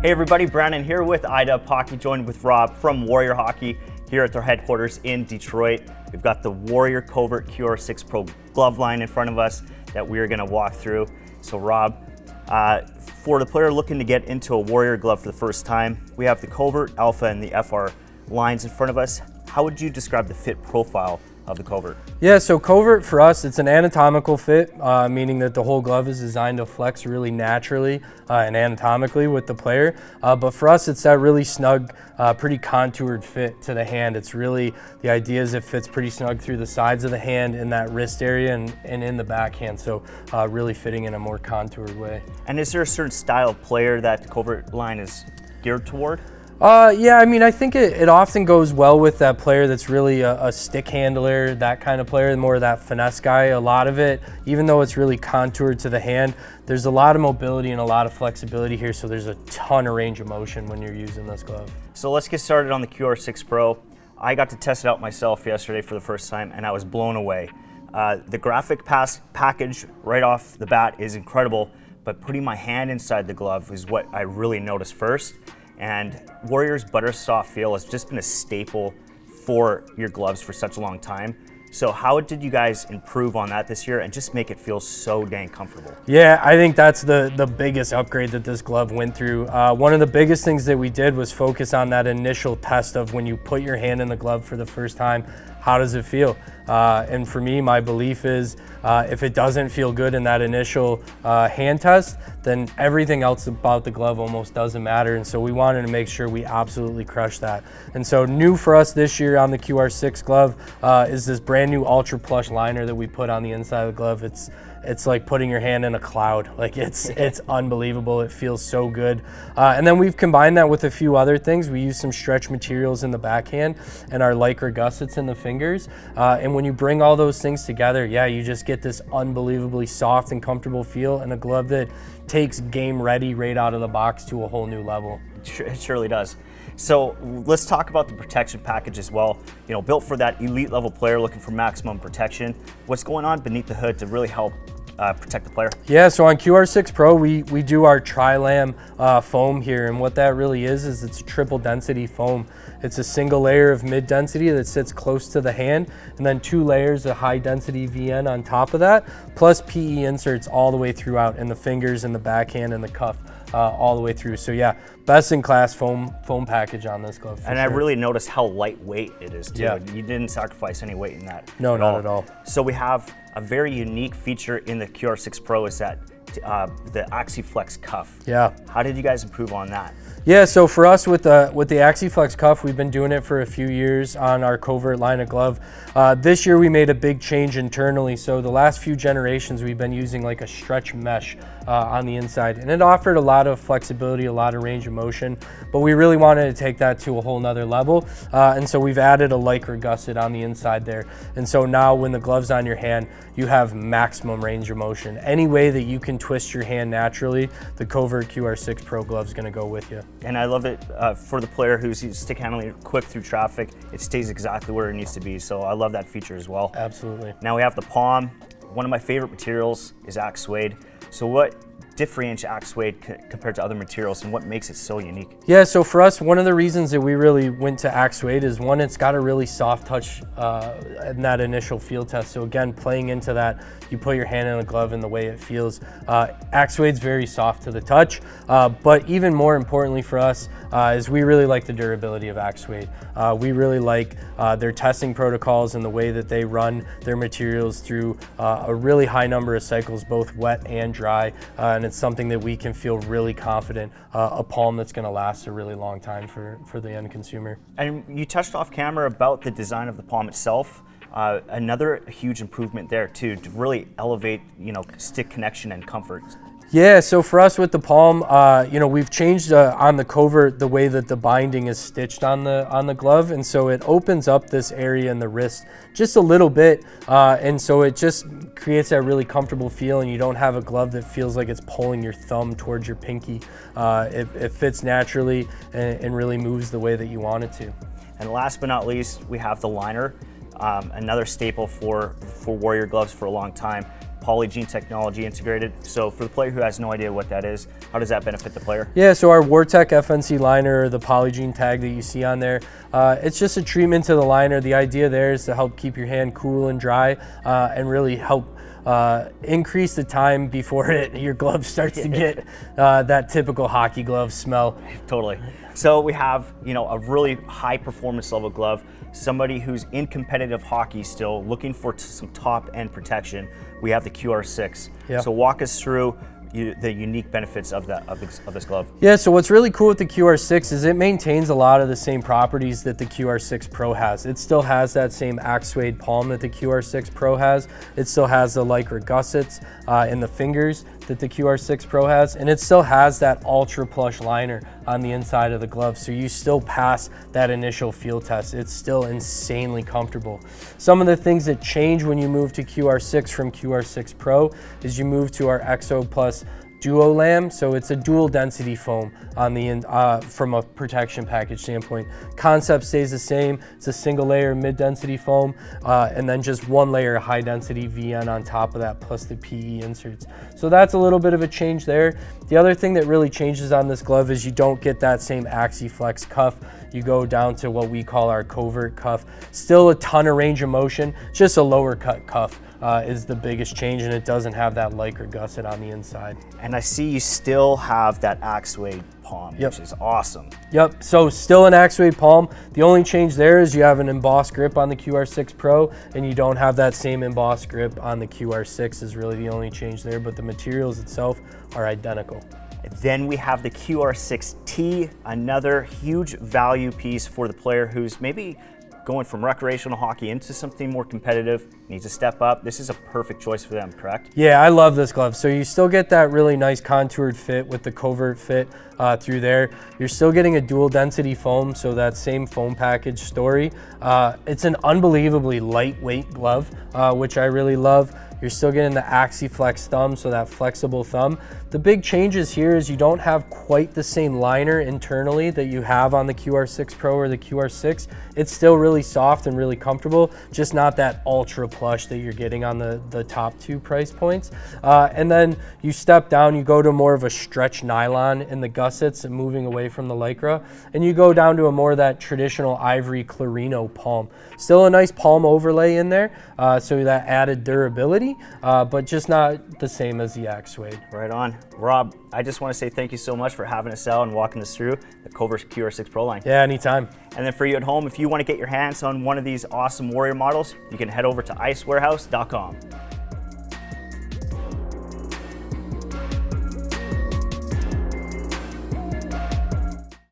Hey everybody, Brandon here with IDUB Hockey, joined with Rob from Warrior Hockey here at their headquarters in Detroit. We've got the Warrior Covert QR6 Pro glove line in front of us that we're going to walk through. So Rob, for the player looking to get into a Warrior glove for the first time, we have the Covert, Alpha, and the FR lines in front of us. How would you describe the fit profile of the Covert? Yeah, so Covert for us, it's an anatomical fit, meaning that the whole glove is designed to flex really naturally and anatomically with the player. But for us, it's that really snug, pretty contoured fit to the hand. It's really, the idea is it fits pretty snug through the sides of the hand, in that wrist area, and in the backhand. So really fitting in a more contoured way. And is there a certain style of player that the Covert line is geared toward? Yeah, I mean, I think it often goes well with that player that's really a stick handler, that kind of player, more of that finesse guy. A lot of it, even though it's really contoured to the hand, there's a lot of mobility and a lot of flexibility here, so there's a ton of range of motion when you're using this glove. So let's get started on the QR6 Pro. I got to test it out myself yesterday for the first time, and I was blown away. The graphic package right off the bat is incredible, but putting my hand inside the glove is what I really noticed first. And Warrior's butter soft feel has just been a staple for your gloves for such a long time. So how did you guys improve on that this year and just make it feel so dang comfortable? Yeah, I think that's the biggest upgrade that this glove went through. One of the biggest things that we did was focus on that initial test of when you put your hand in the glove for the first time, how does it feel? And for me, my belief is if it doesn't feel good in that initial hand test, then everything else about the glove almost doesn't matter. And so we wanted to make sure we absolutely crush that. And so new for us this year on the QR6 glove is this brand new Ultra Plush liner that we put on the inside of the glove. It's like putting your hand in a cloud. Like it's unbelievable. It feels so good. And then we've combined that with a few other things. We use some stretch materials in the backhand and our Lycra gussets in the fingers. And when you bring all those things together, yeah, you just get this unbelievably soft and comfortable feel, and a glove that takes game ready right out of the box to a whole new level. It surely does. So let's talk about the protection package as well. You know, built for that elite level player looking for maximum protection. What's going on beneath the hood to really help protect the player? Yeah, so on QR6 Pro, we do our tri-lam foam here, and what that really is it's a triple density foam. It's a single layer of mid density that sits close to the hand, and then 2 layers of high density VN on top of that, plus PE inserts all the way throughout in the fingers and the backhand and the cuff. All the way through. So yeah, best in class foam package on this glove. And sure. I really noticed how lightweight it is too. Yeah. You didn't sacrifice any weight in that. No, not at all. So we have a very unique feature in the QR6 Pro is that the AxiFlex cuff. Yeah. How did you guys improve on that? Yeah, so for us with the AxiFlex cuff, we've been doing it for a few years on our Covert line of glove. This year we made a big change internally. So the last few generations we've been using like a stretch mesh on the inside, and it offered a lot of flexibility, a lot of range of motion, but we really wanted to take that to a whole nother level. And so we've added a Lycra gusset on the inside there. And so now when the glove's on your hand, you have maximum range of motion. Any way that you can twist your hand naturally, the Covert QR6 Pro glove is going to go with you. And I love it for the player who's stick handling quick through traffic. It stays exactly where it needs to be. So I love that feature as well. Absolutely. Now we have the palm. One of my favorite materials is Axe Suede. So what differentiates Axe Suede compared to other materials, and what makes it so unique? Yeah, so for us, one of the reasons that we really went to Axe Suede is one, it's got a really soft touch in that initial field test. So again, playing into that, you put your hand in a glove and the way it feels. Axe Suede's very soft to the touch, but even more importantly for us is we really like the durability of Axe Suede. We really like their testing protocols and the way that they run their materials through a really high number of cycles, both wet and dry. And it's something that we can feel really confident, a palm that's going to last a really long time for the end consumer. And you touched off camera about the design of the palm itself. Another huge improvement there too, to really elevate, stick connection and comfort. Yeah, so for us with the palm, we've changed on the Covert the way that the binding is stitched on the glove, and so it opens up this area in the wrist just a little bit, and so it just creates that really comfortable feel, and you don't have a glove that feels like it's pulling your thumb towards your pinky. It fits naturally and really moves the way that you want it to. And last but not least, we have the liner, another staple for Warrior gloves for a long time. Polygene technology integrated. So for the player who has no idea what that is, how does that benefit the player? Yeah, so our Vortec FNC liner, the Polygene tag that you see on there, it's just a treatment to the liner. The idea there is to help keep your hand cool and dry and really help increase the time before your glove starts to get that typical hockey glove smell. Totally. So we have, a really high performance level glove, somebody who's in competitive hockey still looking for some top end protection. We have the QR6. Yeah. So walk us through the unique benefits of this glove. Yeah, so what's really cool with the QR6 is it maintains a lot of the same properties that the QR6 Pro has. It still has that same Axwade palm that the QR6 Pro has. It still has the Lycra gussets in the fingers that the QR6 Pro has, and it still has that ultra plush liner on the inside of the glove, so you still pass that initial field test. It's still insanely comfortable. Some of the things that change when you move to QR6 from QR6 Pro is you move to our Exo Plus Duo Lam, so it's a dual density foam on the from a protection package standpoint. Concept stays the same. It's a single layer mid density foam and then just one layer high density VN on top of that, plus the PE inserts. So that's a little bit of a change there. The other thing that really changes on this glove is you don't get that same AxiFlex cuff. You go down to what we call our Covert cuff. Still a ton of range of motion, just a lower cut cuff is the biggest change, and it doesn't have that Lycra gusset on the inside. And I see you still have that Axwade palm, which is awesome. Yep, so still an Axwade palm. The only change there is you have an embossed grip on the QR6 Pro, and you don't have that same embossed grip on the QR6 is really the only change there, but the materials itself are identical. Then we have the QR6T, another huge value piece for the player who's maybe going from recreational hockey into something more competitive, needs to step up. This is a perfect choice for them, correct? Yeah, I love this glove. So you still get that really nice contoured fit with the Covert fit through there. You're still getting a dual density foam, so that same foam package story. It's an unbelievably lightweight glove, which I really love. You're still getting the AxiFlex thumb, so that flexible thumb. The big changes here is you don't have quite the same liner internally that you have on the QR6 Pro or the QR6. It's still really soft and really comfortable, just not that ultra plush that you're getting on the top two price points. And then you step down, you go to more of a stretch nylon in the gussets and moving away from the Lycra, and you go down to a more of that traditional ivory Clarino palm. Still a nice palm overlay in there, so that added durability, but just not the same as the Axwade. Right on. Rob, I just want to say thank you so much for having us out and walking us through the Covert QR6 Pro line. Yeah, anytime. And then for you at home, if you want to get your hands on one of these awesome Warrior models, you can head over to icewarehouse.com.